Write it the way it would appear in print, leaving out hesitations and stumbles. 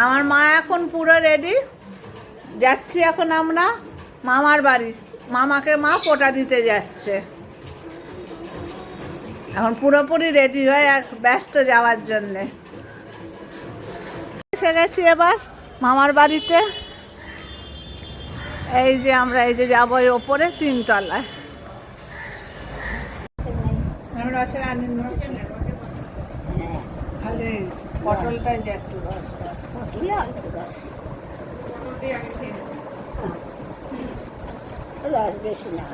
আমার মা এখন পুরো রেডি, যাচ্ছি এখন আমরা মামার বাড়ি। মামাকে মা পোটা দিতে যাচ্ছে, এখন পুরোপুরি রেডি হয়ে ব্যস্ত যাওয়ার জন্যে। এসে গেছি এবার মামার বাড়িতে। এই যে আমরা এই যে যাবো ওপরে 3 তলায়। পটলটাই যে একটু রস রস, পটলে অল্প রস, রস বেশি না।